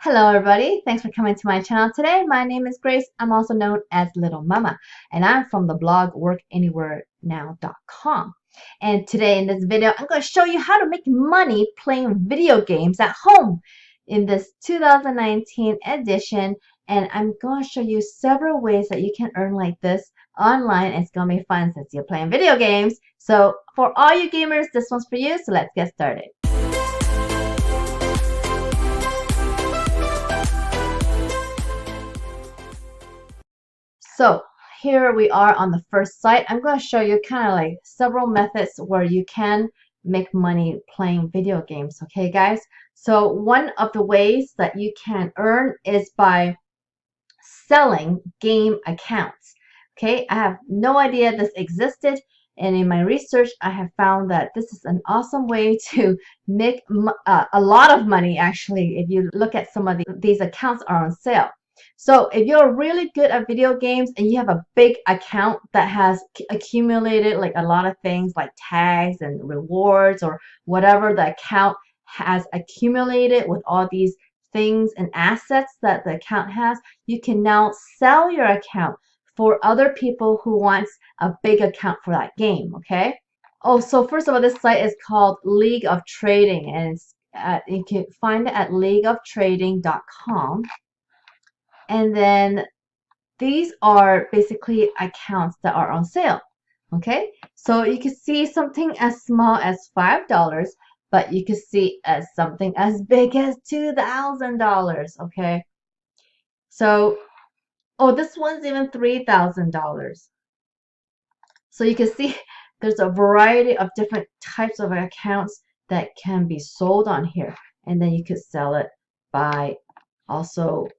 Hello everybody, thanks for coming to my channel today. My name is Grace. I'm also known as Littlemama, and I'm from the blog workanywherenow.com. And today in this video, I'm going to show you how to make money playing video games at home in this 2019 edition. And I'm going to show you several ways that you can earn like this online. It's going to be fun since you're playing video games. So for all you gamers, this one's for you. So let's get started. So here we are on the first site. I'm going to show you kind of like several methods where you can make money playing video games. Okay, guys? So one of the ways that you can earn is by selling game accounts. Okay, I have no idea this existed. And in my research, I have found that this is an awesome way to make a lot of money, actually, if you look at some of these accounts are on sale. So if you're really good at video games and you have a big account that has accumulated like a lot of things like tags and rewards or whatever the account has accumulated with all these things and assets that the account has, you can now sell your account for other people who wants a big account for that game, okay? Oh, so first of all, this site is called League of Trading, and it's you can find it at leagueoftrading.com. And then these are basically accounts that are on sale. Okay, so you can see something as small as $5, but you can see as something as big as $2,000. Okay, so oh, this one's even $3,000. So you can see there's a variety of different types of accounts that can be sold on here, and then you could sell it by also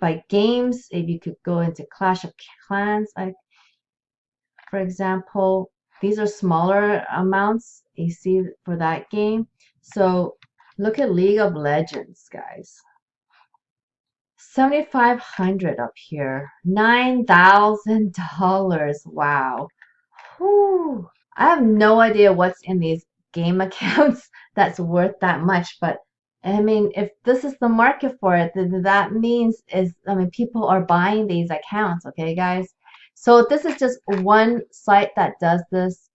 by games. If you could go into Clash of Clans, for example, these are smaller amounts you see for that game. So look at League of Legends, guys. 7,500 up here, $9,000. Wow. Whew. I have no idea what's in these game accounts that's worth that much, but I mean, if this is the market for it, then that means people are buying these accounts, okay, guys? So this is just one site that does this.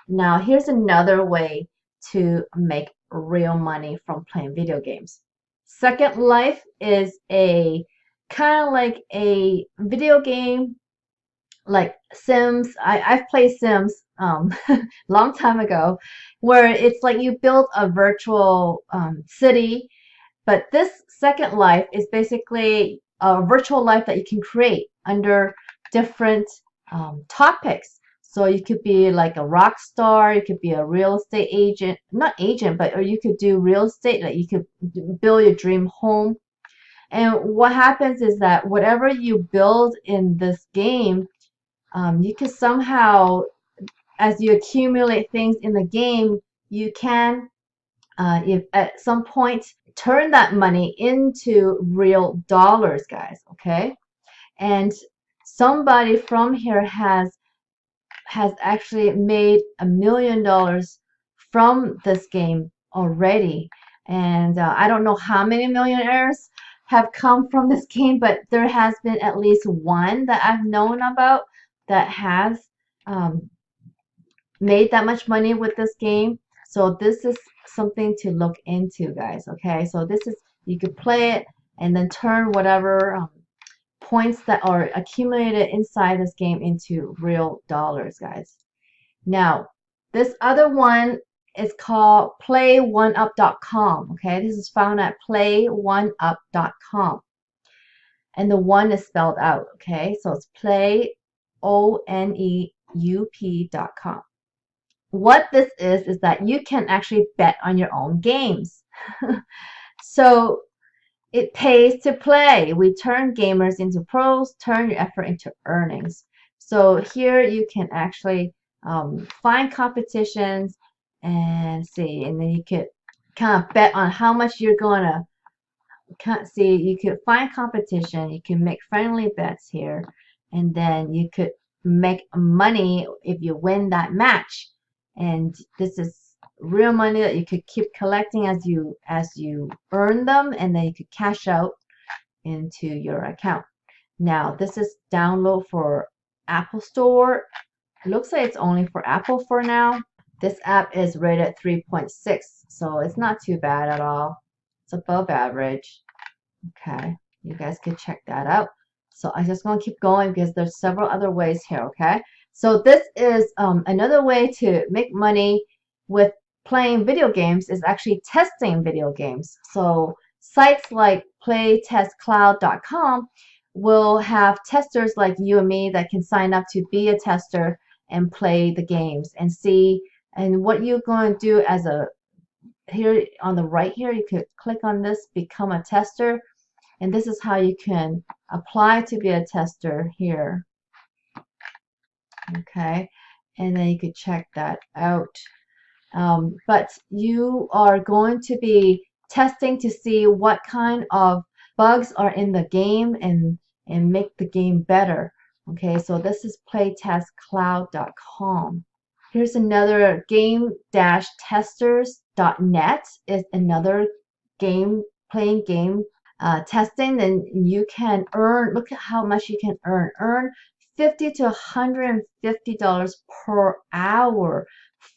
Now, here's another way to make real money from playing video games. Second Life is a kind of like a video game like Sims. I've played Sims long time ago, where it's like you build a virtual city, but this Second Life is basically a virtual life that you can create under different topics. So you could be like a rock star, you could be a real estate agent, not agent, but or you could do real estate, like you could build your dream home. And what happens is that whatever you build in this game, you can somehow, as you accumulate things in the game, you can, if at some point, turn that money into real dollars, guys. Okay, and somebody from here has actually made $1 million from this game already, and I don't know how many millionaires have come from this game, but there has been at least one that I've known about that has made that much money with this game. So this is something to look into, guys. Okay, so this is, you could play it and then turn whatever points that are accumulated inside this game into real dollars, guys. Now, this other one is called play1up.com. Okay, this is found at play1up.com, and the one is spelled out. Okay, so it's play1up.com. What this is that you can actually bet on your own games. So it pays to play. We turn gamers into pros, turn your effort into earnings. So here you can actually find competitions and see, and then you could kind of bet on how much you're gonna see. You could find competition, you can make friendly bets here, and then you could make money if you win that match. And this is real money that you could keep collecting as you earn them, and then you could cash out into your account. Now, this is download for Apple Store. It looks like it's only for Apple for now. This app is rated 3.6, so it's not too bad at all. It's above average. Okay, you guys can check that out. So I just want to keep going because there's several other ways here, okay? So this is another way to make money with playing video games is actually testing video games. So sites like Playtestcloud.com will have testers like you and me that can sign up to be a tester and play the games and see. And what you're going to do as a, here on the right here, you could click on this, become a tester. And this is how you can apply to be a tester here. Okay, and then you could check that out. But you are going to be testing to see what kind of bugs are in the game and make the game better. Okay, so this is playtestcloud.com. Here's another game-testers.net is another playing game testing. Then you can earn, look at how much you can earn $50 to $150 per hour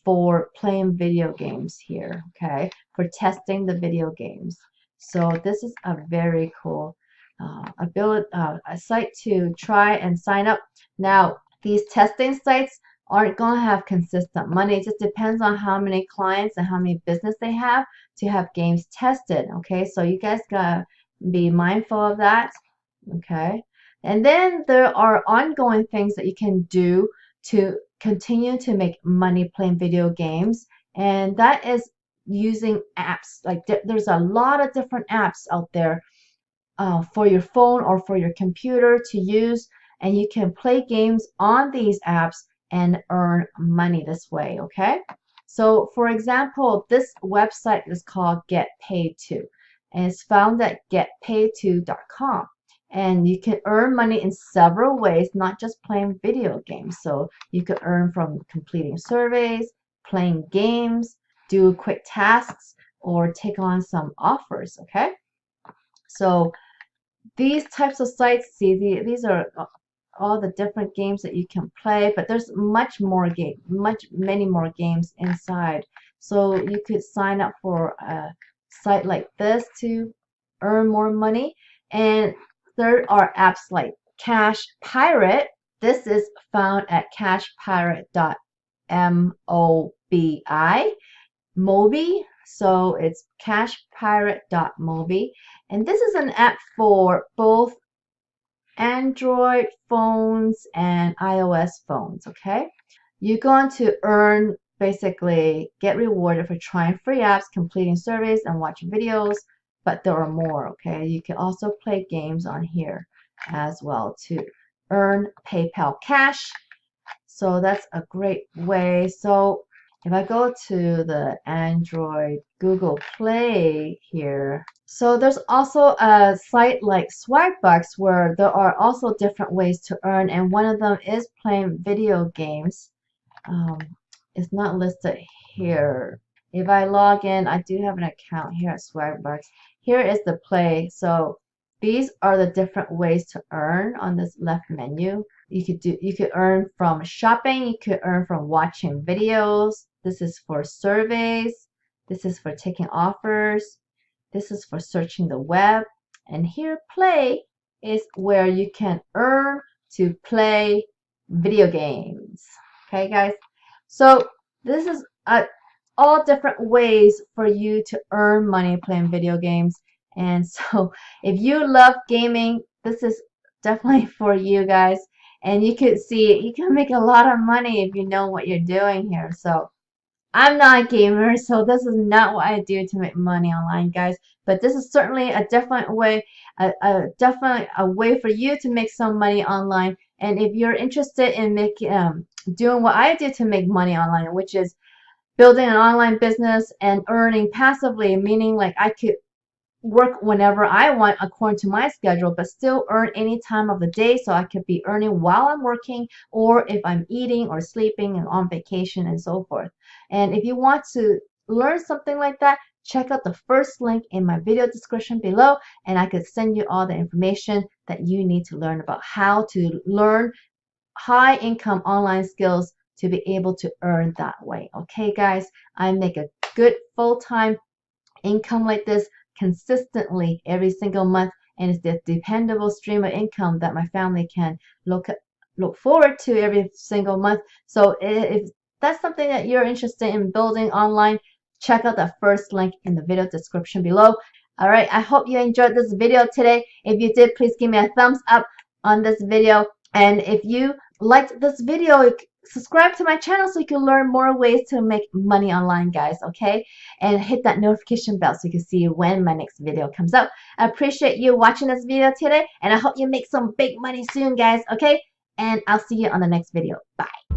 for playing video games here, okay, for testing the video games. So this is a very cool a site to try and sign up. Now, these testing sites aren't going to have consistent money. It just depends on how many clients and how many business they have to have games tested, okay? So you guys gotta be mindful of that, okay? And then there are ongoing things that you can do to continue to make money playing video games, and that is using apps. Like there's a lot of different apps out there for your phone or for your computer to use, and you can play games on these apps and earn money this way, okay? So for example, this website is called Get Paid To, and it's found at getpaidto.com. And you can earn money in several ways, not just playing video games. So you could earn from completing surveys, playing games, do quick tasks, or take on some offers, okay? So these types of sites, see, these are all the different games that you can play, but there's many more games inside. So you could sign up for a site like this to earn more money. And there are apps like Cash Pirate. This is found at cashpirate.mobi. So it's cashpirate.mobi. And this is an app for both Android phones and iOS phones, okay? You're going to earn, basically get rewarded for trying free apps, completing surveys, and watching videos, but there are more, okay? You can also play games on here as well to earn PayPal cash. So that's a great way. So if I go to the Android Google Play here, so there's also a site like SwagBox where there are also different ways to earn, and one of them is playing video games. It's not listed here. If I log in, I do have an account here at SwagBox. Here is the play. So these are the different ways to earn on this left menu. You could earn from shopping, you could earn from watching videos. This is for surveys. This is for taking offers. This is for searching the web. And here, play is where you can earn to play video games. Okay, guys? So this is all different ways for you to earn money playing video games. And so if you love gaming, this is definitely for you guys. And you can see you can make a lot of money if you know what you're doing here. So I'm not a gamer, so this is not what I do to make money online, guys. But this is certainly a different way, definitely a way for you to make some money online. And if you're interested in doing what I do to make money online, which is building an online business and earning passively, meaning like I could work whenever I want according to my schedule, but still earn any time of the day, so I could be earning while I'm working or if I'm eating or sleeping and on vacation and so forth. And if you want to learn something like that, check out the first link in my video description below, and I could send you all the information that you need to learn about how to learn high income online skills to be able to earn that way. Okay, guys, I make a good full-time income like this consistently every single month, and it's the dependable stream of income that my family can look forward to every single month. So if that's something that you're interested in building online, check out the first link in the video description below. All right, I hope you enjoyed this video today. If you did, please give me a thumbs up on this video. And if you liked this video, subscribe to my channel so you can learn more ways to make money online, guys, okay? And hit that notification bell so you can see when my next video comes out. I appreciate you watching this video today, and I hope you make some big money soon, guys, okay? And I'll see you on the next video. Bye.